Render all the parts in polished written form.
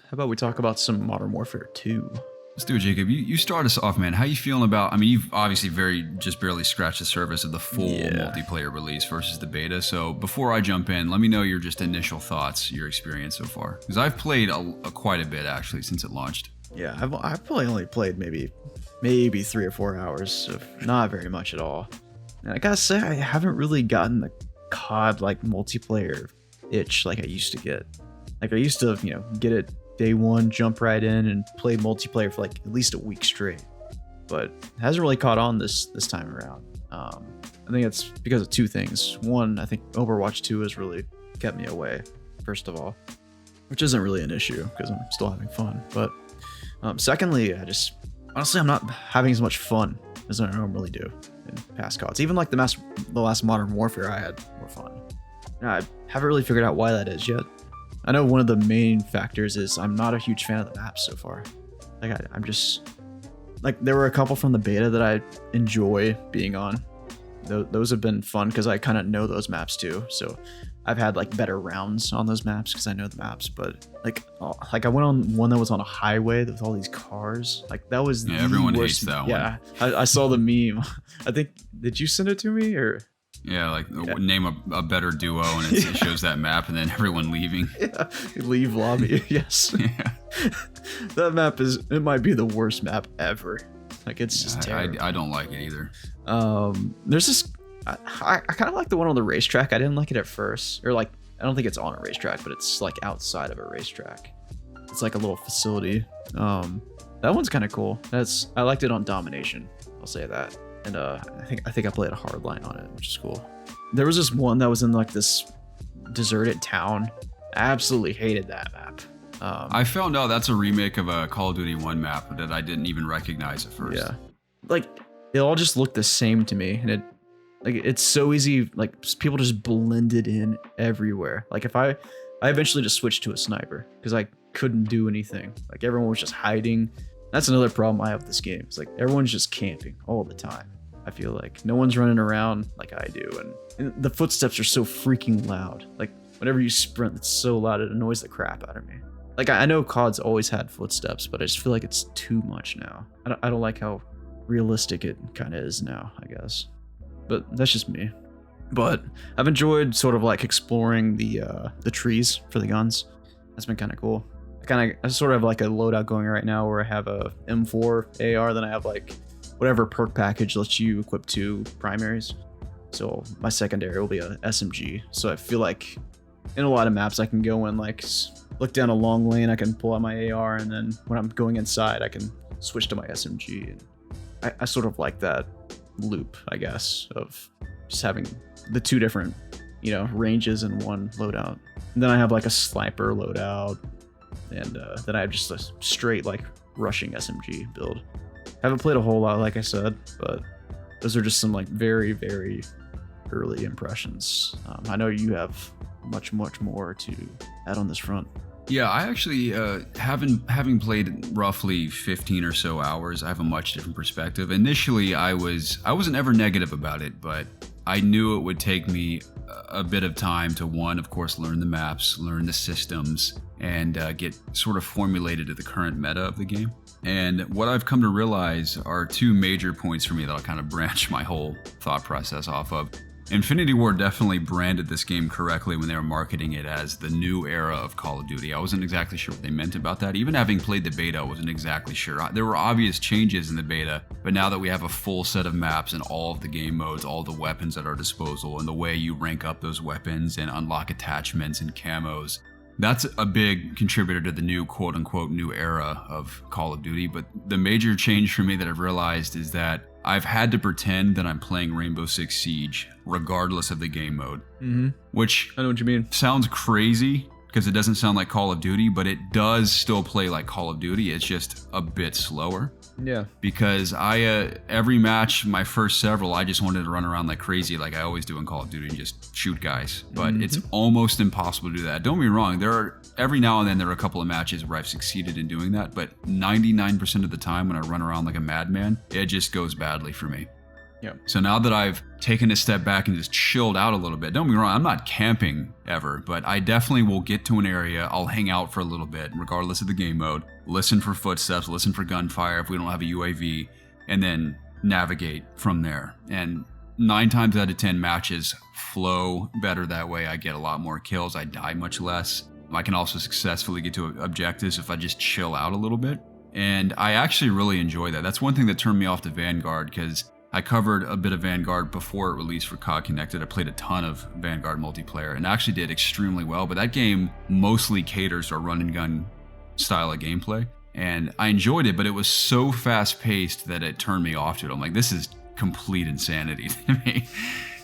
How about we talk about some Modern Warfare 2? Let's do it, Jacob. You start us off, man. How you feeling about, I mean, you've obviously just barely scratched the surface of the full multiplayer release versus the beta. So before I jump in, let me know your just initial thoughts, your experience so far. Because I've played quite a bit, actually, since it launched. Yeah, I've probably only played maybe 3 or 4 hours, so not very much at all. And I gotta say, I haven't really gotten the COD like multiplayer itch like I used to get. Like I used to, get it day one, jump right in and play multiplayer for like at least a week straight. But it hasn't really caught on this time around. I think it's because of two things. One, I think Overwatch 2 has really kept me away, first of all, which isn't really an issue because I'm still having fun. But secondly, I'm not having as much fun as I normally do in past CODs. Even like the last Modern Warfare, I had more fun. And I haven't really figured out why that is yet. I know one of the main factors is I'm not a huge fan of the maps so far. Like I'm just like, there were a couple from the beta that I enjoy being on. Those have been fun because I kind of know those maps too. So I've had like better rounds on those maps because I know the maps. But like I went on one that was on a highway with all these cars. Like that was everyone hates that one. Yeah, I saw the meme. I think, did you send it to me or? Yeah, name a better duo, and it shows that map, and then everyone leaving. Yeah, leave lobby. Yes. Yeah. That map it might be the worst map ever. Like it's just terrible. I don't like it either. There's this. I kind of like the one on the racetrack. I didn't like it at first, or like I don't think it's on a racetrack, but it's like outside of a racetrack. It's like a little facility. That one's kind of cool. I liked it on Domination. I'll say that. And I think I played a hardline on it, which is cool. There was this one that was in like this deserted town. I absolutely hated that map. I found out that's a remake of a Call of Duty 1 map that I didn't even recognize at first. Yeah, like it all just looked the same to me, and it's so easy. Like people just blended in everywhere. Like if I eventually just switched to a sniper because I couldn't do anything. Like everyone was just hiding. That's another problem I have with this game. It's like everyone's just camping all the time. I feel like no one's running around like I do, and the footsteps are so freaking loud. Like whenever you sprint, it's so loud it annoys the crap out of me. Like I know COD's always had footsteps, but I just feel like it's too much now. I don't like how realistic it kind of is now, I guess. But that's just me. But I've enjoyed sort of like exploring the trees for the guns. That's been kind of cool. I sort of have like a loadout going right now where I have a M4 AR, then I have like whatever perk package lets you equip 2 primaries. So my secondary will be a SMG. So I feel like in a lot of maps I can go in like look down a long lane, I can pull out my AR, and then when I'm going inside I can switch to my SMG. And I sort of like that loop, I guess, of just having the 2 different, ranges in one loadout. And then I have like a sniper loadout. And then I have just a straight like rushing SMG build. Haven't played a whole lot, like I said, but those are just some like very, very early impressions. I know you have much more to add on this front. Yeah, I actually having played roughly 15 or so hours, I have a much different perspective. Initially, I wasn't ever negative about it, but I knew it would take me a bit of time to, one, of course, learn the maps, learn the systems, and get sort of formulated to the current meta of the game. And what I've come to realize are 2 major points for me that I'll kind of branch my whole thought process off of. Infinity Ward definitely branded this game correctly when they were marketing it as the new era of Call of Duty. I wasn't exactly sure what they meant about that. Even having played the beta, I wasn't exactly sure. There were obvious changes in the beta, but now that we have a full set of maps and all of the game modes, all the weapons at our disposal, and the way you rank up those weapons and unlock attachments and camos, that's a big contributor to the new quote-unquote new era of Call of Duty. But the major change for me that I've realized is that I've had to pretend that I'm playing Rainbow Six Siege regardless of the game mode. Mm-hmm. Which I know what you mean. Sounds crazy because it doesn't sound like Call of Duty, but it does still play like Call of Duty. It's just a bit slower. Yeah. Because every match, my first several, I just wanted to run around like crazy like I always do in Call of Duty and just shoot guys. But it's almost impossible to do that. Don't be wrong. Every now and then there are a couple of matches where I've succeeded in doing that, but 99% of the time when I run around like a madman, it just goes badly for me. Yeah. So now that I've taken a step back and just chilled out a little bit, don't get me wrong, I'm not camping ever, but I definitely will get to an area, I'll hang out for a little bit, regardless of the game mode, listen for footsteps, listen for gunfire if we don't have a UAV, and then navigate from there. And 9 times out of 10 matches flow better that way. I get a lot more kills, I die much less. I can also successfully get to objectives if I just chill out a little bit. And I actually really enjoy that. That's one thing that turned me off to Vanguard, because I covered a bit of Vanguard before it released for COD Connected. I played a ton of Vanguard multiplayer and actually did extremely well, but that game mostly caters to a run and gun style of gameplay. And I enjoyed it, but it was so fast paced that it turned me off to it. I'm like, this is complete insanity to me.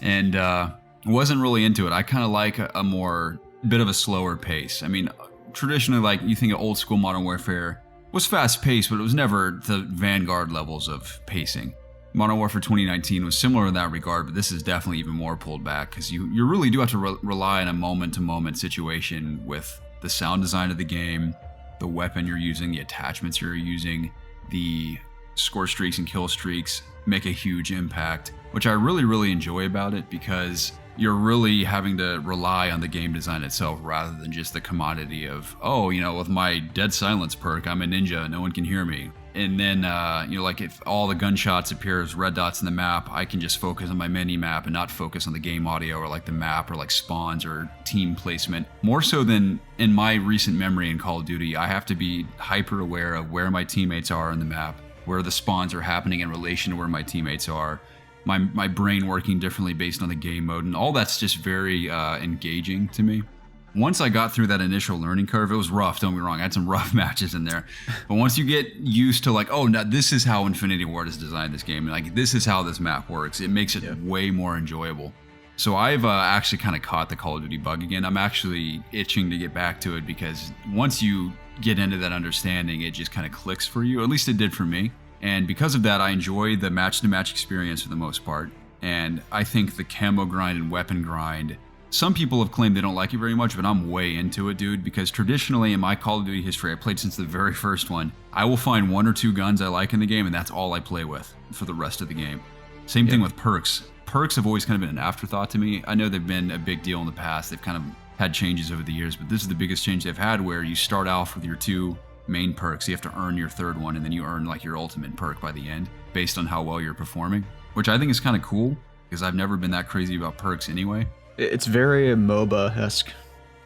And wasn't really into it. I kind of like a more bit of a slower pace. I mean, traditionally, like you think of old school Modern Warfare was fast paced, but it was never the Vanguard levels of pacing. Modern Warfare 2019 was similar in that regard, but this is definitely even more pulled back because you really do have to rely on a moment-to-moment situation with the sound design of the game, the weapon you're using, the attachments you're using, the score streaks and kill streaks make a huge impact, which I really, really enjoy about it because you're really having to rely on the game design itself rather than just the commodity of, oh, you know, with my dead silence perk, I'm a ninja, no one can hear me. And then, you know, like if all the gunshots appear as red dots in the map, I can just focus on my mini map and not focus on the game audio or like the map or like spawns or team placement. More so than in my recent memory in Call of Duty, I have to be hyper aware of where my teammates are on the map, where the spawns are happening in relation to where my teammates are, my brain working differently based on the game mode, and all that's just very engaging to me. Once I got through that initial learning curve, it was rough, don't get me wrong, I had some rough matches in there. But once you get used to like, oh, now this is how Infinity Ward has designed this game, like this is how this map works, it makes it way more enjoyable. So I've actually kind of caught the Call of Duty bug again. I'm actually itching to get back to it because once you get into that understanding, it just kind of clicks for you, at least it did for me. And because of that, I enjoy the match-to-match experience for the most part. And I think the camo grind and weapon grind, some people have claimed they don't like it very much, but I'm way into it, dude, because traditionally in my Call of Duty history, I played since the very first one, I will find 1 or 2 guns I like in the game, and that's all I play with for the rest of the game. Same thing with perks. Perks have always kind of been an afterthought to me. I know they've been a big deal in the past. They've kind of had changes over the years, but this is the biggest change they've had, where you start off with your 2 main perks, you have to earn your 3rd one, and then you earn like your ultimate perk by the end based on how well you're performing, which I think is kind of cool because I've never been that crazy about perks anyway. It's very MOBA-esque.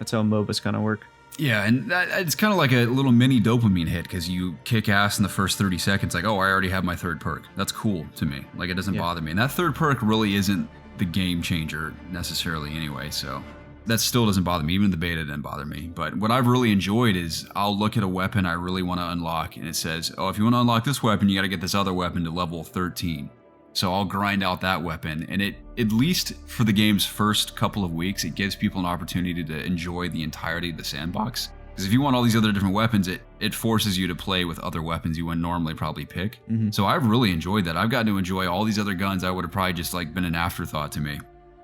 That's how MOBAs kind of work. Yeah, and it's kind of like a little mini dopamine hit because you kick ass in the first 30 seconds like, oh, I already have my 3rd perk. That's cool to me. Like, it doesn't bother me. And that 3rd perk really isn't the game changer necessarily anyway, so that still doesn't bother me. Even the beta didn't bother me. But what I've really enjoyed is I'll look at a weapon I really want to unlock, and it says, oh, if you want to unlock this weapon, you got to get this other weapon to level 13. So I'll grind out that weapon, and it, at least for the game's first couple of weeks, it gives people an opportunity to enjoy the entirety of the sandbox. Because if you want all these other different weapons, it forces you to play with other weapons you wouldn't normally probably pick. So I've really enjoyed that. I've gotten to enjoy all these other guns I would have probably just like been an afterthought to me.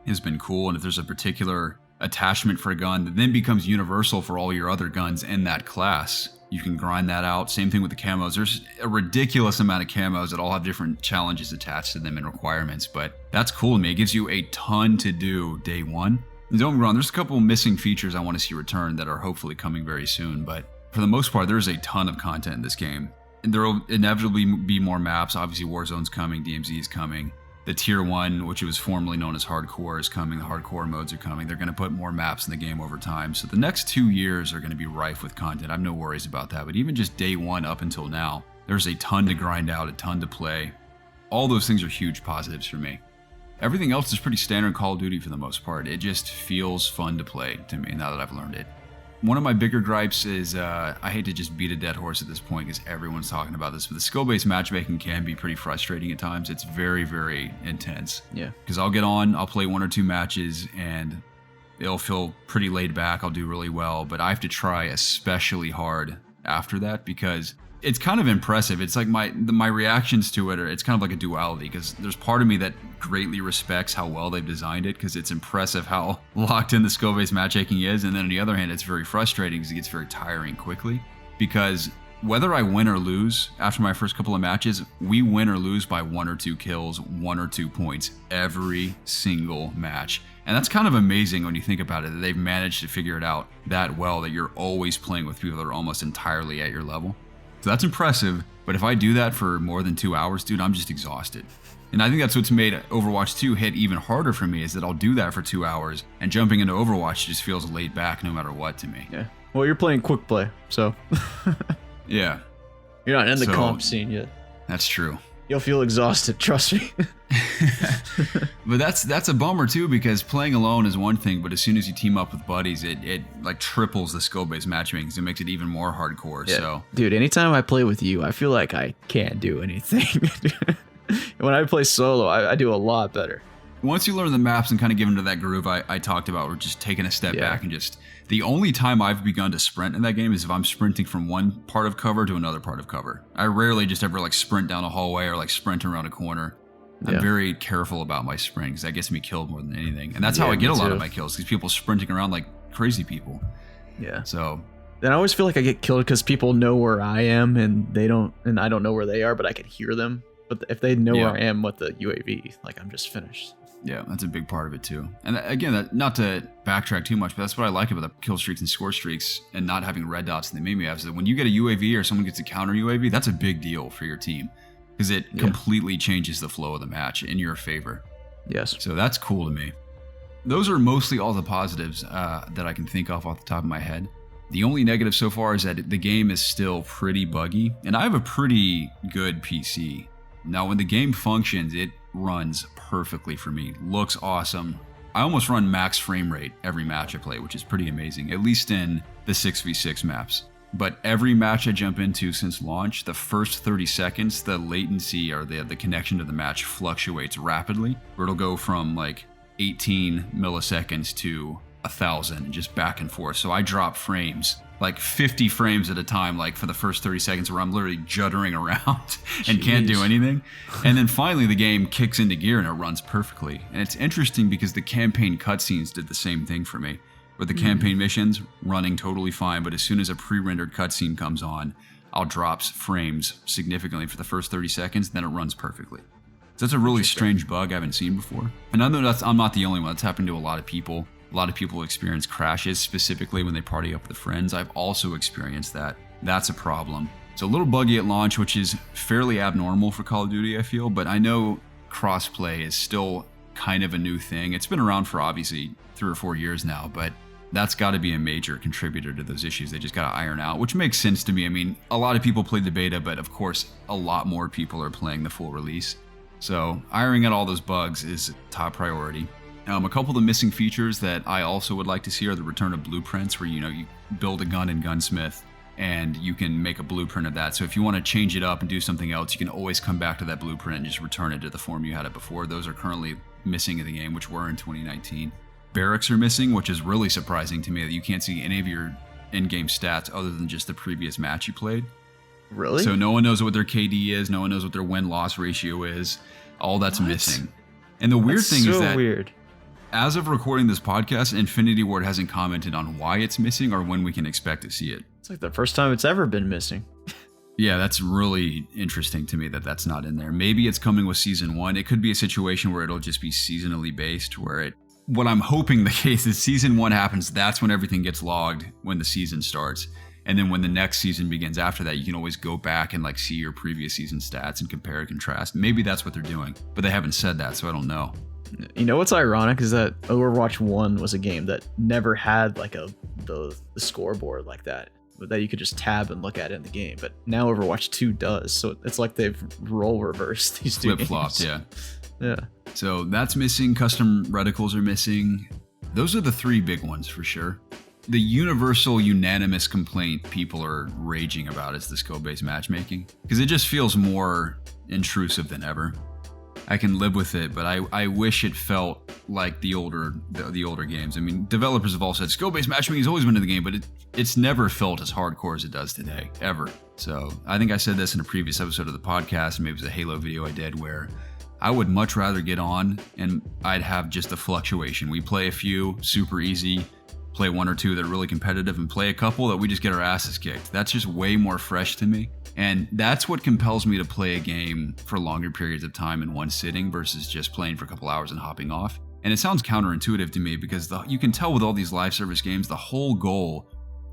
It's been cool, and if there's a particular attachment for a gun that then becomes universal for all your other guns in that class, you can grind that out. Same thing with the camos. There's a ridiculous amount of camos that all have different challenges attached to them and requirements, but that's cool to me. It gives you a ton to do day one. And don't get me wrong, there's a couple missing features I want to see returned that are hopefully coming very soon, but for the most part, there's a ton of content in this game. And there will inevitably be more maps. Obviously, Warzone's coming, DMZ is coming. The Tier 1, which was formerly known as Hardcore, is coming. The Hardcore modes are coming. They're going to put more maps in the game over time. So the next 2 years are going to be rife with content. I have no worries about that. But even just day one up until now, there's a ton to grind out, a ton to play. All those things are huge positives for me. Everything else is pretty standard Call of Duty for the most part. It just feels fun to play to me now that I've learned it. One of my bigger gripes is, I hate to just beat a dead horse at this point because everyone's talking about this, but the skill-based matchmaking can be pretty frustrating at times. It's very, very intense. Yeah. Because I'll get on, I'll play 1 or 2 matches, and it'll feel pretty laid back. I'll do really well, but I have to try especially hard after that because it's kind of impressive. It's like my reactions to it it's kind of like a duality because there's part of me that greatly respects how well they've designed it because it's impressive how locked in the skill-based matchmaking is, and then on the other hand, it's very frustrating because it gets very tiring quickly because whether I win or lose after my first couple of matches, we win or lose by 1 or 2 kills, 1 or 2 points every single match. And that's kind of amazing when you think about it, that they've managed to figure it out that well, that you're always playing with people that are almost entirely at your level. So that's impressive, but if I do that for more than 2 hours, dude, I'm just exhausted. And I think that's what's made Overwatch 2 hit even harder for me, is that I'll do that for 2 hours, and jumping into Overwatch just feels laid back no matter what to me. Yeah. Well, you're playing quick play, so. Yeah. You're not in the comp scene yet. That's true. You'll feel exhausted, trust me. But that's a bummer too, because playing alone is one thing, but as soon as you team up with buddies, it like triples the skill-based matchmaking, so it makes it even more hardcore. Yeah. So, dude, anytime I play with you, I feel like I can't do anything. When I play solo, I do a lot better. Once you learn the maps and kind of get into that groove I talked about, we're just taking a step back and just, the only time I've begun to sprint in that game is if I'm sprinting from one part of cover to another part of cover. I rarely just ever like sprint down a hallway or like sprint around a corner. I'm very careful about my sprint because that gets me killed more than anything. And that's how I get a lot of my kills, because people sprinting around like crazy people. Yeah. So then I always feel like I get killed because people know where I am and they don't, and I don't know where they are, but I can hear them. But if they know where I am with the UAV, like I'm just finished. Yeah, that's a big part of it too. And again, not to backtrack too much, but that's what I like about the kill streaks and score streaks and not having red dots in the main map, is that when you get a UAV or someone gets a counter UAV, that's a big deal for your team, because it completely changes the flow of the match in your favor. Yes. So that's cool to me. Those are mostly all the positives that I can think of off the top of my head. The only negative so far is that the game is still pretty buggy, and I have a pretty good PC. Now, when the game functions, it runs perfectly for me. Looks awesome. I almost run max frame rate every match I play, which is pretty amazing, at least in the 6v6 maps. But every match I jump into since launch, the first 30 seconds, the latency or the connection to the match fluctuates rapidly, where it'll go from like 18 milliseconds to 1,000, just back and forth. So I drop frames, like 50 frames at a time, like for the first 30 seconds, where I'm literally juddering around and can't do anything. And then finally the game kicks into gear and it runs perfectly. And it's interesting because the campaign cutscenes did the same thing for me, where the campaign missions running totally fine, but as soon as a pre-rendered cutscene comes on, I'll drop frames significantly for the first 30 seconds, then it runs perfectly. So that's a really strange bug I haven't seen before. And I know I'm not the only one. That's happened to a lot of people. A lot of people experience crashes, specifically when they party up with friends. I've also experienced that. That's a problem. It's a little buggy at launch, which is fairly abnormal for Call of Duty, I feel, but I know crossplay is still kind of a new thing. It's been around for obviously 3 or 4 years now, but that's got to be a major contributor to those issues they just got to iron out, which makes sense to me. I mean, a lot of people played the beta, but of course, a lot more people are playing the full release. So ironing out all those bugs is top priority. A couple of the missing features that I also would like to see are the return of blueprints, where you build a gun in Gunsmith and you can make a blueprint of that. So if you want to change it up and do something else, you can always come back to that blueprint and just return it to the form you had it before. Those are currently missing in the game, which were in 2019. Barracks are missing, which is really surprising to me, that you can't see any of your in-game stats other than just the previous match you played. Really? So no one knows what their KD is, no one knows what their win-loss ratio is. All that's missing. And the weird thing is that weird. As of recording this podcast, Infinity Ward hasn't commented on why it's missing or when we can expect to see it. It's like the first time it's ever been missing. Yeah, that's really interesting to me that that's not in there. Maybe it's coming with Season 1. It could be a situation where it'll just be seasonally based, what I'm hoping the case is Season 1 happens, that's when everything gets logged when the season starts. And then when the next season begins after that, you can always go back and see your previous season stats and compare and contrast. Maybe that's what they're doing, but they haven't said that, so I don't know. You know what's ironic is that Overwatch 1 was a game that never had the scoreboard like that you could just tab and look at it in the game. But now Overwatch 2 does, so it's like they've role reversed these two flip-flopped, games. Yeah. So that's missing. Custom reticles are missing. Those are the 3 big ones for sure. The universal, unanimous complaint people are raging about is the skill-based matchmaking, because it just feels more intrusive than ever. I can live with it, but I wish it felt like the older games. I mean, developers have all said skill-based matchmaking has always been in the game, but it's never felt as hardcore as it does today, ever. So I think I said this in a previous episode of the podcast, maybe it was a Halo video I did, where I would much rather get on and I'd have just a fluctuation. We play a few, super easy, play one or two that are really competitive, and play a couple that we just get our asses kicked. That's just way more fresh to me. And that's what compels me to play a game for longer periods of time in one sitting versus just playing for a couple hours and hopping off. And it sounds counterintuitive to me because you can tell with all these live service games, the whole goal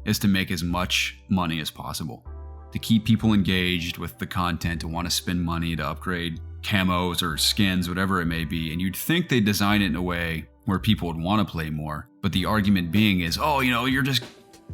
is to make as much money as possible, to keep people engaged with the content, to want to spend money to upgrade camos or skins, whatever it may be. And you'd think they design it in a way where people would want to play more. But the argument being is, oh, you're just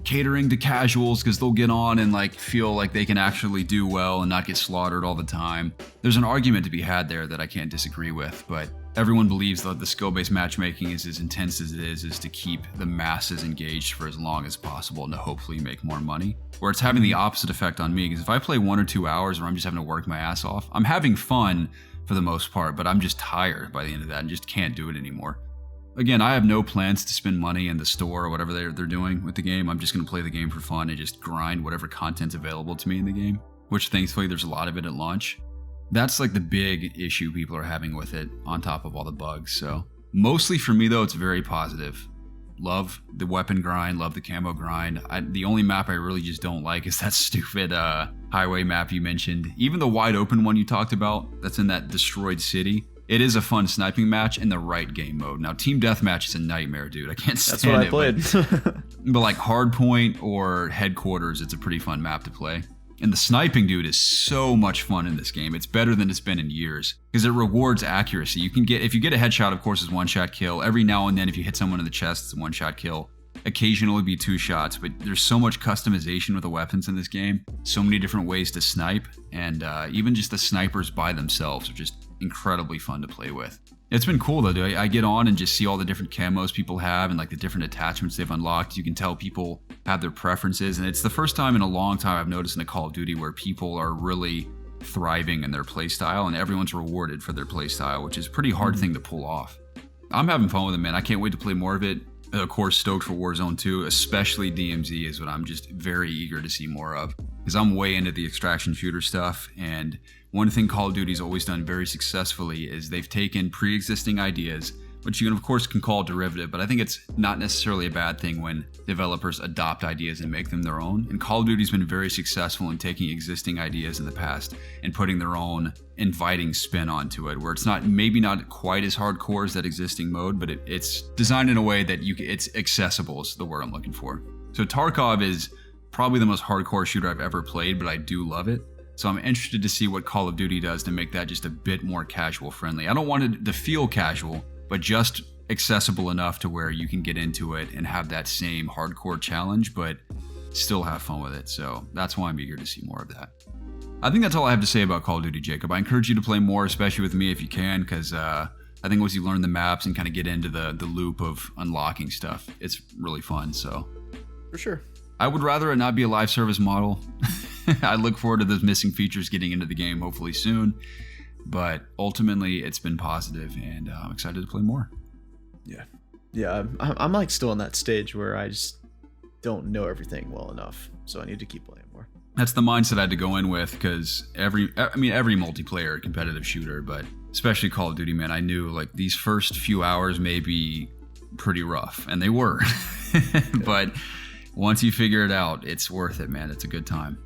catering to casuals because they'll get on and like feel like they can actually do well and not get slaughtered all the time. There's an argument to be had there that I can't disagree with, but everyone believes that the skill-based matchmaking is as intense as it is to keep the masses engaged for as long as possible and to hopefully make more money. Where it's having the opposite effect on me, because if I play 1 or 2 hours where I'm just having to work my ass off, I'm having fun for the most part, but I'm just tired by the end of that and just can't do it anymore. Again, I have no plans to spend money in the store or whatever they're doing with the game. I'm just going to play the game for fun and just grind whatever content's available to me in the game, which thankfully there's a lot of it at launch. That's like the big issue people are having with it on top of all the bugs. So mostly for me though, it's very positive. Love the weapon grind, love the camo grind. The only map I really just don't like is that stupid highway map you mentioned. Even the wide open one you talked about that's in that destroyed city. It is a fun sniping match in the right game mode. Now, Team Deathmatch is a nightmare, dude. I can't stand it. That's what I played. But like Hardpoint or Headquarters, it's a pretty fun map to play. And the sniping, dude, is so much fun in this game. It's better than it's been in years because it rewards accuracy. If you get a headshot, of course, it's one-shot kill. Every now and then, if you hit someone in the chest, it's a one-shot kill. Occasionally be 2 shots, but there's so much customization with the weapons in this game. So many different ways to snipe, and even just the snipers by themselves are just incredibly fun to play with. It's been cool though, dude. I get on and just see all the different camos people have and like the different attachments they've unlocked. You can tell people have their preferences, and it's the first time in a long time I've noticed in a Call of Duty where people are really thriving in their playstyle and everyone's rewarded for their playstyle, which is a pretty hard thing to pull off. I'm having fun with it, man. I can't wait to play more of it. Of course, stoked for Warzone 2, especially DMZ is what I'm just very eager to see more of, because I'm way into the extraction shooter stuff. And one thing Call of Duty's always done very successfully is they've taken pre-existing ideas, which you can, of course, can call derivative, but I think it's not necessarily a bad thing when developers adopt ideas and make them their own. And Call of Duty's been very successful in taking existing ideas in the past and putting their own inviting spin onto it, where it's maybe not quite as hardcore as that existing mode, but it's designed in a way that it's accessible is the word I'm looking for. So Tarkov is probably the most hardcore shooter I've ever played, but I do love it. So I'm interested to see what Call of Duty does to make that just a bit more casual friendly. I don't want it to feel casual, but just accessible enough to where you can get into it and have that same hardcore challenge, but still have fun with it. So that's why I'm eager to see more of that. I think that's all I have to say about Call of Duty, Jacob. I encourage you to play more, especially with me if you can, because I think once you learn the maps and kind of get into the loop of unlocking stuff, it's really fun. So For sure. I would rather it not be a live service model. I look forward to those missing features getting into the game hopefully soon. But ultimately, it's been positive, and I'm excited to play more. Yeah, I'm like still in that stage where I just don't know everything well enough, so I need to keep playing more. That's the mindset I had to go in with, because every multiplayer competitive shooter, but especially Call of Duty, man, I knew like these first few hours may be pretty rough, and they were. But once you figure it out, it's worth it, man. It's a good time.